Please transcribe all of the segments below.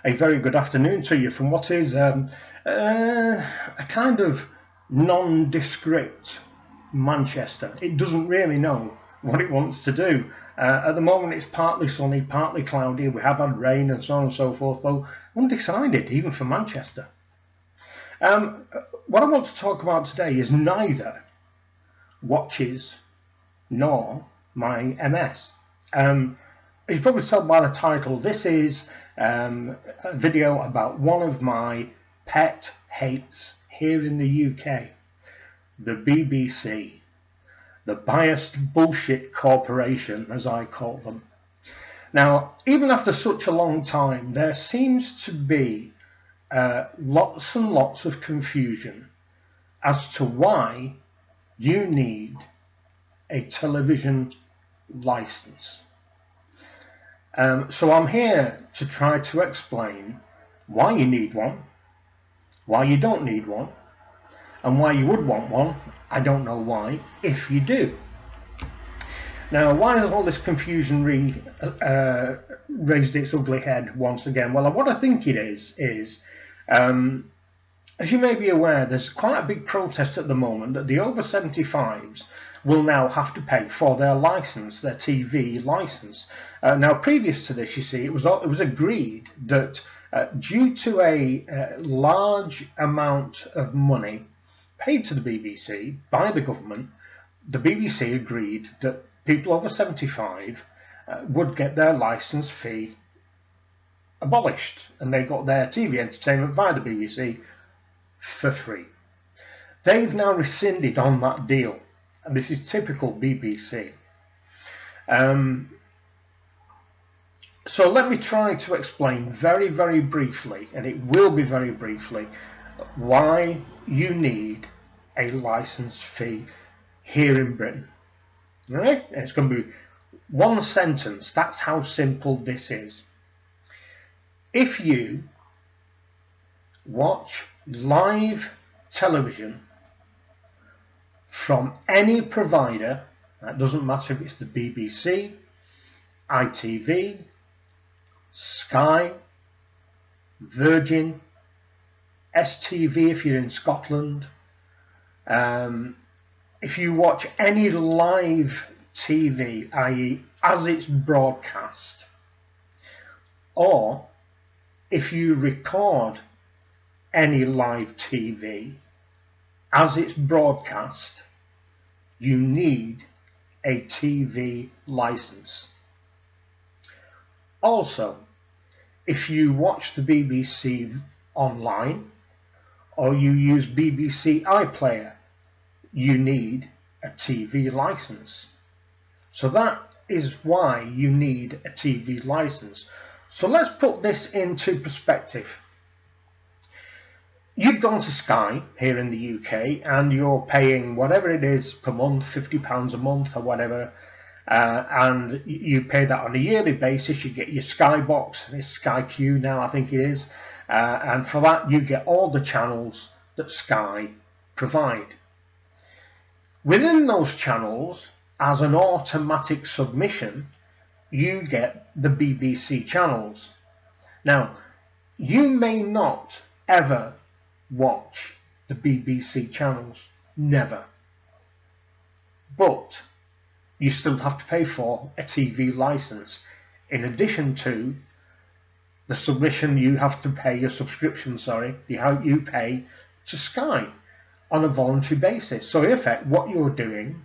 A very good afternoon to you from what is a kind of nondescript Manchester. It doesn't really know what it wants to do. At the moment it's partly sunny, partly cloudy, we have had rain and so on and so forth, but undecided even for Manchester. What I want to talk about today is neither watches nor my MS. You probably tell by the title, this is a video about one of my pet hates here in the UK, the BBC, the biased bullshit corporation, as I call them. Now, even after such a long time, there seems to be lots and lots of confusion as to why you need a television license. So I'm here to try to explain why you need one, why you don't need one, and why you would want one. I don't know why, if you do. Now, why has all this confusion raised its ugly head once again? Well, what I think it is, as you may be aware, there's quite a big protest at the moment that the over 75s will now have to pay for their license, their TV license. Now, previous to this, you see, it was agreed that due to a large amount of money paid to the BBC by the government, the BBC agreed that people over 75 would get their license fee abolished, and they got their TV entertainment via the BBC for free. They've now rescinded on that deal, and this is typical BBC. So let me try to explain very, very briefly, and it will be very briefly, why you need a license fee here in Britain. All right? It's going to be one sentence. That's how simple this is. If you watch live television from any provider, that doesn't matter if it's the BBC, ITV, Sky, Virgin, STV if you're in Scotland, if you watch any live TV, i.e. as it's broadcast, or if you record any live TV as it's broadcast, you need a TV license. Also, if you watch the BBC online or you use BBC iPlayer, you need a TV license. So that is why you need a TV license. So let's put this into perspective. You've gone to Sky here in the UK and you're paying whatever it is per month, £50 a month or whatever, and you pay that on a yearly basis. You get your Sky box, this Sky Q now I think it is, and for that you get all the channels that Sky provide. Within those channels, as an automatic submission, you get the BBC channels. Now, you may not ever watch the BBC channels, never, but you still have to pay for a TV license in addition to the submission you have to pay, your subscription, you pay to Sky on a voluntary basis. So in effect, what you're doing,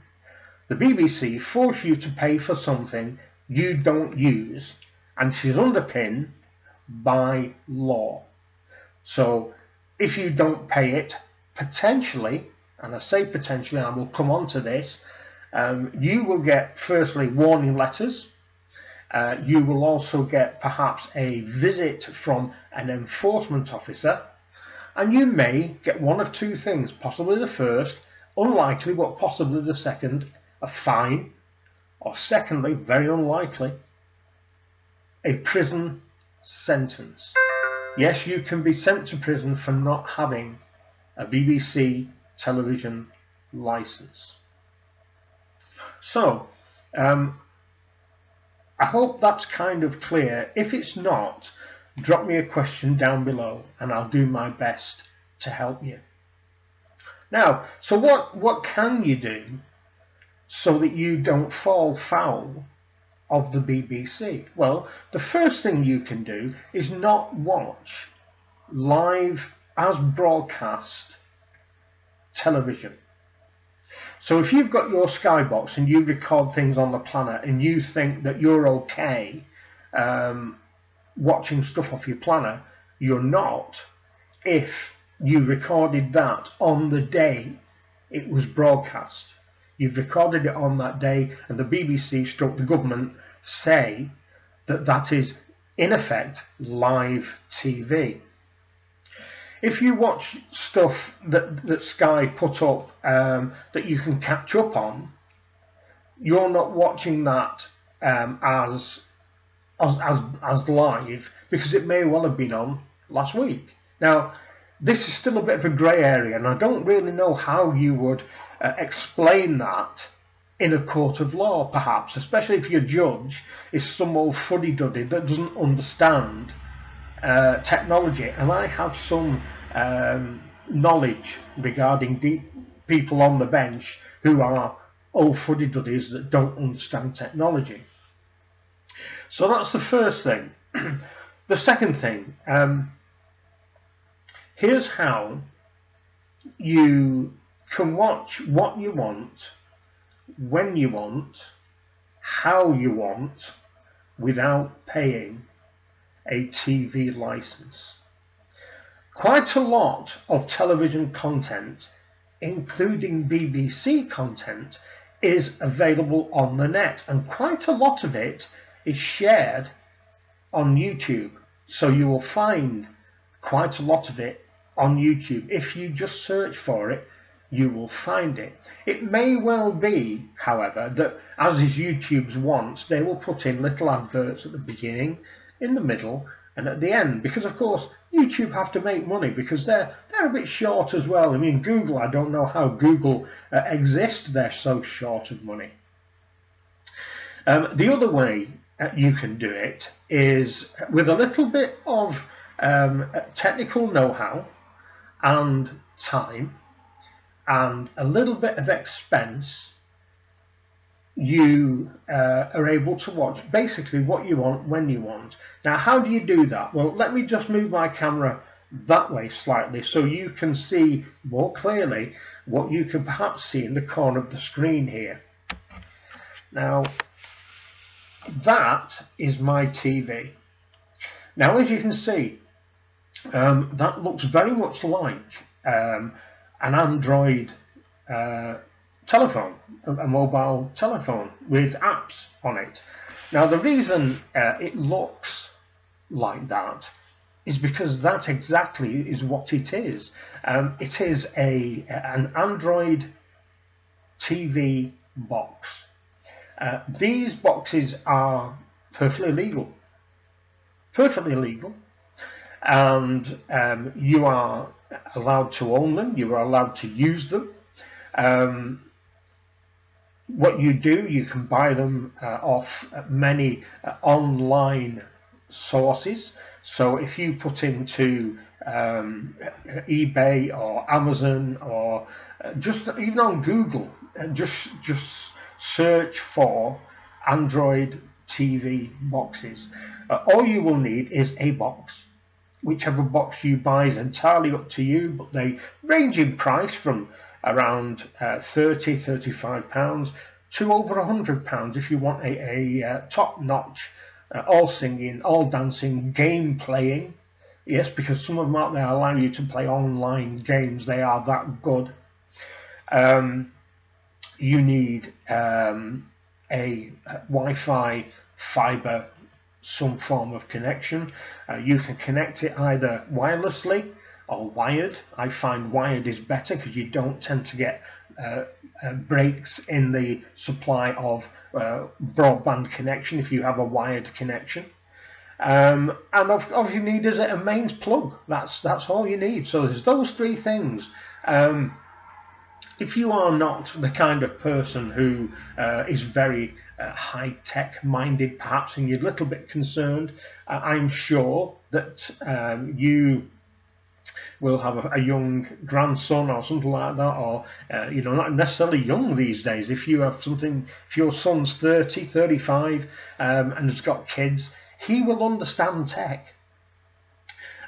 the BBC force you to pay for something you don't use, and it is underpinned by law. So if you don't pay it, potentially, and I say potentially, I will come on to this, you will get firstly warning letters. You will also get perhaps a visit from an enforcement officer, and you may get one of two things, possibly the first, unlikely, but possibly the second, a fine, or secondly, very unlikely, a prison sentence. Yes, you can be sent to prison for not having a BBC television license. So, I hope that's kind of clear. If it's not, drop me a question down below and I'll do my best to help you. Now, so what can you do so that you don't fall foul of the BBC? Well, the first thing you can do is not watch live as broadcast television. So if you've got your Skybox and you record things on the planet and you think that you're okay watching stuff off your planner, you're not if you recorded that on the day it was broadcast. You've recorded it on that day and the BBC stroke the government say that that is in effect live TV. If you watch stuff that Sky put up that you can catch up on, you're not watching that as live because it may well have been on last week. Now, this is still a bit of a grey area, and I don't really know how you would explain that in a court of law, perhaps, especially if your judge is some old fuddy-duddy that doesn't understand technology. And I have some knowledge regarding people on the bench who are old fuddy-duddies that don't understand technology. So that's the first thing. The second thing, here's how you can watch what you want, when you want, how you want, without paying a TV license. Quite a lot of television content, including BBC content, is available on the net, and quite a lot of it is shared on YouTube. So you will find quite a lot of it on YouTube. If you just search for it, you will find it. It may well be, however, that as is YouTube's wont, they will put in little adverts at the beginning, in the middle, and at the end, because of course YouTube have to make money because they're a bit short as well. I mean, Google, I don't know how Google exists, they're so short of money. The other way you can do it is with a little bit of technical know-how and time and a little bit of expense. You are able to watch basically what you want when you want. Now, how do you do that? Well, let me just move my camera that way slightly so you can see more clearly what you can perhaps see in the corner of the screen here. Now, that is my TV. Now, as you can see, that looks very much like an Android telephone, a mobile telephone with apps on it. Now, the reason it looks like that is because that exactly is what it is. It is an Android TV box. These boxes are perfectly legal, and you are allowed to own them, you are allowed to use them. What you do, you can buy them off many online sources. So if you put into eBay or Amazon or just even on Google, just search for Android TV boxes. All you will need is a box. Whichever box you buy is entirely up to you, but they range in price from around £30–35 to over £100 if you want a top-notch, all singing, all dancing, game playing. Yes, because some of them out there allow you to play online games. They are that good. You need a Wi-Fi fiber, some form of connection. You can connect it either wirelessly or wired. I find wired is better because you don't tend to get breaks in the supply of broadband connection if you have a wired connection. And all you need is a mains plug. That's all you need. So there's those three things. If you are not the kind of person who is very high-tech minded, perhaps, and you're a little bit concerned, I'm sure that you will have a young grandson or something like that, or not necessarily young these days. If you have something, if your son's 30, 35, and has got kids, he will understand tech.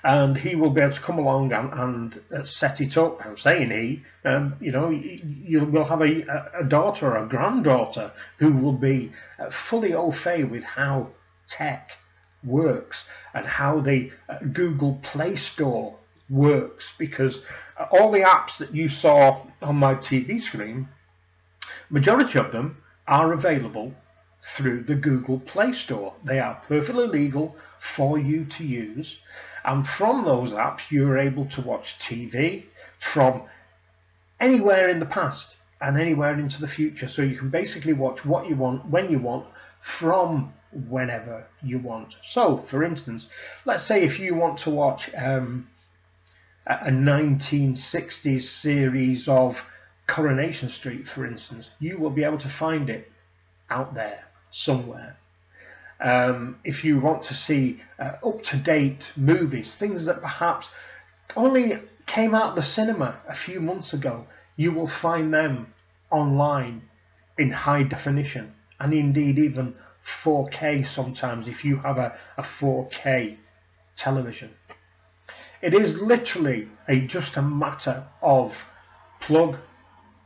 And he will be able to come along and set it up. I'm saying he, you will have a daughter or a granddaughter who will be fully au fait with how tech works and how the Google Play Store works, because all the apps that you saw on my TV screen, majority of them are available through the Google Play Store. They are perfectly legal for you to use, and from those apps you're able to watch TV from anywhere in the past and anywhere into the future. So you can basically watch what you want, when you want, from whenever you want. So for instance, let's say if you want to watch a 1960s series of Coronation Street, for instance, you will be able to find it out there somewhere. If you want to see up-to-date movies, things that perhaps only came out of the cinema a few months ago, you will find them online in high definition, and indeed even 4K sometimes if you have a 4K television. It is literally just a matter of plug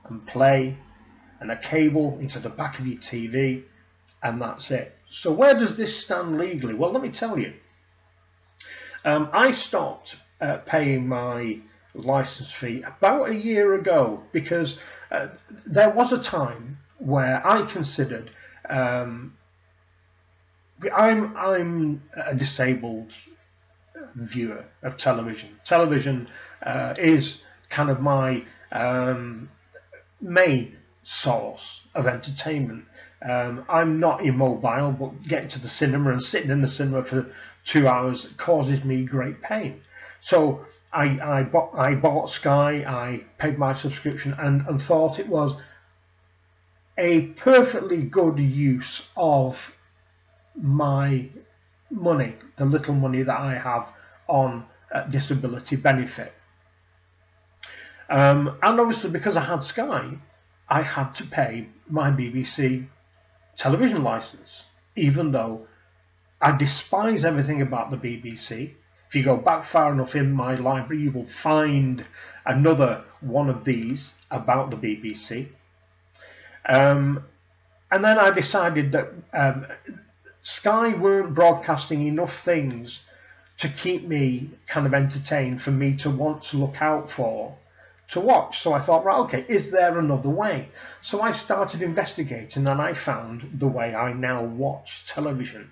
and play and a cable into the back of your TV, and that's it. So where does this stand legally? Well, let me tell you. I stopped paying my license fee about a year ago because there was a time where I considered I'm a disabled viewer of television. Television is kind of my main source of entertainment. I'm not immobile, but getting to the cinema and sitting in the cinema for 2 hours causes me great pain. So I bought Sky, I paid my subscription, and thought it was a perfectly good use of my money, the little money that I have on disability benefit. And obviously because I had Sky, I had to pay my BBC television license, even though I despise everything about the BBC. If you go back far enough in my library, you will find another one of these about the BBC. And then I decided that Sky weren't broadcasting enough things to keep me kind of entertained for me to want to look out for to watch. So I thought, right, okay, is there another way? So I started investigating, and I found the way I now watch television.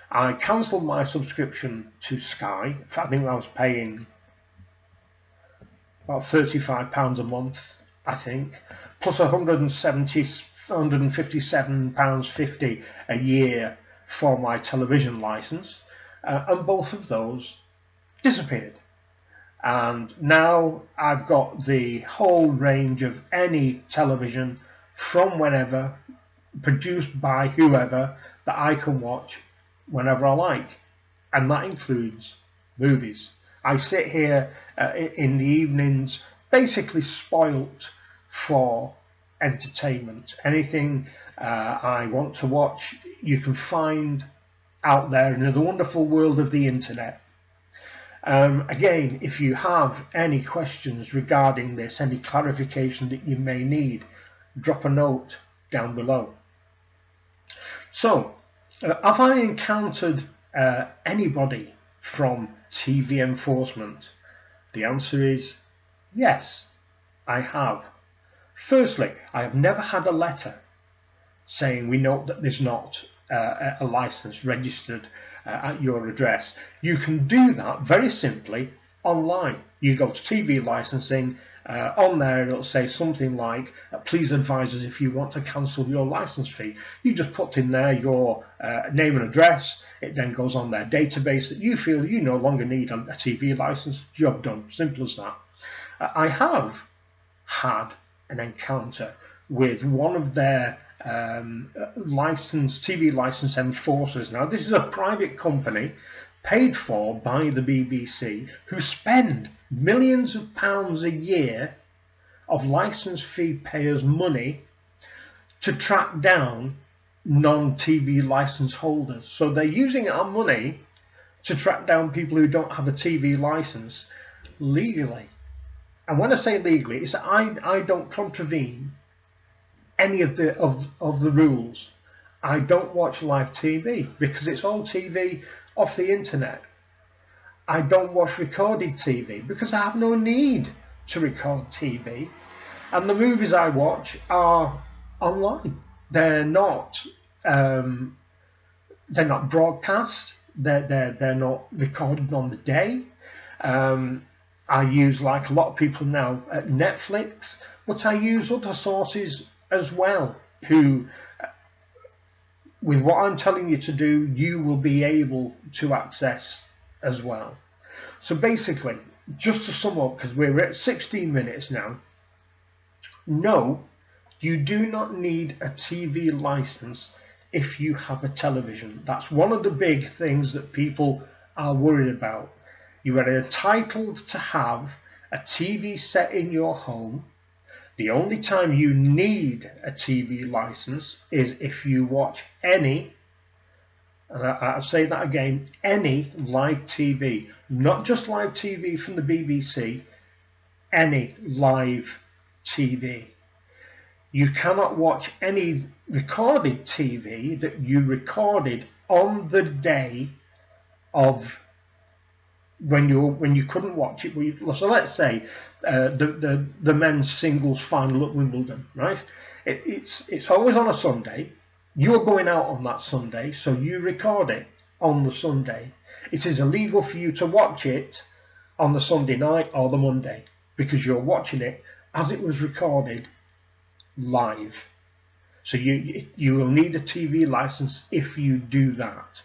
I cancelled my subscription to Sky. I think I was paying about £35 a month, I think, plus £157.50 a year for my television license, and both of those disappeared. And now I've got the whole range of any television from whenever, produced by whoever, that I can watch whenever I like, and that includes movies. I sit here in the evenings basically spoilt for entertainment. Anything I want to watch, you can find out there in the wonderful world of the internet. Again, if you have any questions regarding this, any clarification that you may need, drop a note down below. So, have I encountered anybody from TV enforcement? The answer is yes, I have. Firstly, I have never had a letter saying we note that there's not a license registered at your address. You can do that very simply online. You go to TV licensing, on there it'll say something like, please advise us if you want to cancel your license fee. You just put in there your name and address. It then goes on their database that you feel you no longer need a TV license. Job done. Simple as that. I have had an encounter with one of their TV license enforcers. Now, this is a private company paid for by the BBC who spend millions of pounds a year of license fee payers' money to track down non-TV license holders. So they're using our money to track down people who don't have a TV license legally. And when I say legally, it's that I don't contravene any of the rules. I don't watch live TV because it's all TV off the internet. I don't watch recorded TV because I have no need to record TV. And the movies I watch are online. They're not broadcast. They're not recorded on the day. I use, like a lot of people now, Netflix, but I use other sources as well who, with what I'm telling you to do, you will be able to access as well. So basically, just to sum up, because we're at 16 minutes now, no, you do not need a TV license if you have a television. That's one of the big things that people are worried about. You are entitled to have a TV set in your home. The only time you need a TV license is if you watch any, and I'll say that again, any live TV, not just live TV from the BBC, any live TV. You cannot watch any recorded TV that you recorded on the day of when you couldn't watch it. So let's say the men's singles final at Wimbledon, right? It's always on a Sunday. You're going out on that Sunday, so you record it on the Sunday. It is illegal for you to watch it on the Sunday night or the Monday because you're watching it as it was recorded live. So you will need a TV license if you do that.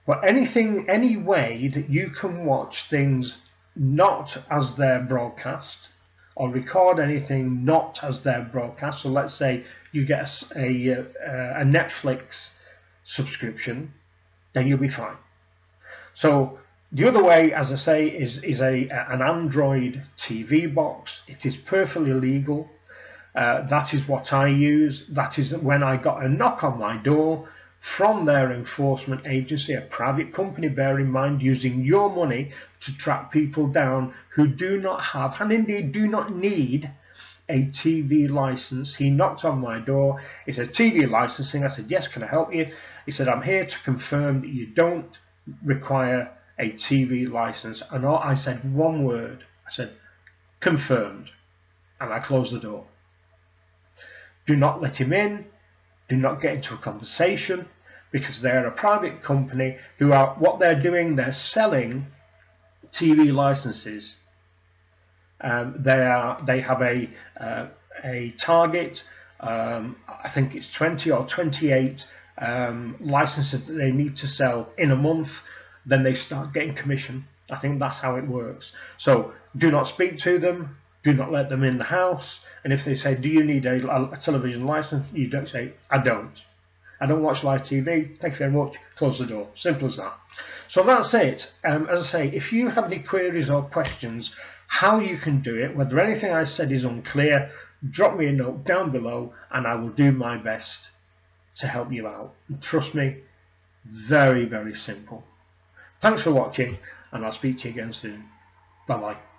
But any way that you can watch things not as they're broadcast, or record anything not as they're broadcast. So let's say you get a Netflix subscription, then you'll be fine. So the other way, as I say, is an Android TV box. It is perfectly legal. That is what I use. That is when I got a knock on my door from their enforcement agency, a private company, bear in mind, using your money to track people down who do not have, and indeed do not need, a TV license. He knocked on my door. He said, TV licensing. I said, yes, can I help you? He said, I'm here to confirm that you don't require a TV license. And I said one word. I said, confirmed. And I closed the door. Do not let him in. Do not get into a conversation, because they're a private company who are, what they're doing, they're selling TV licenses. They have a target. I think it's 20 or 28 licenses that they need to sell in a month. Then they start getting commission. I think that's how it works. So do not speak to them. Do not let them in the house. And if they say, do you need a television license? You don't say, I don't. I don't watch live TV. Thank you very much. Close the door. Simple as that. So that's it. As I say, if you have any queries or questions, how you can do it, whether anything I said is unclear, drop me a note down below and I will do my best to help you out. And trust me, very, very simple. Thanks for watching, and I'll speak to you again soon. Bye-bye.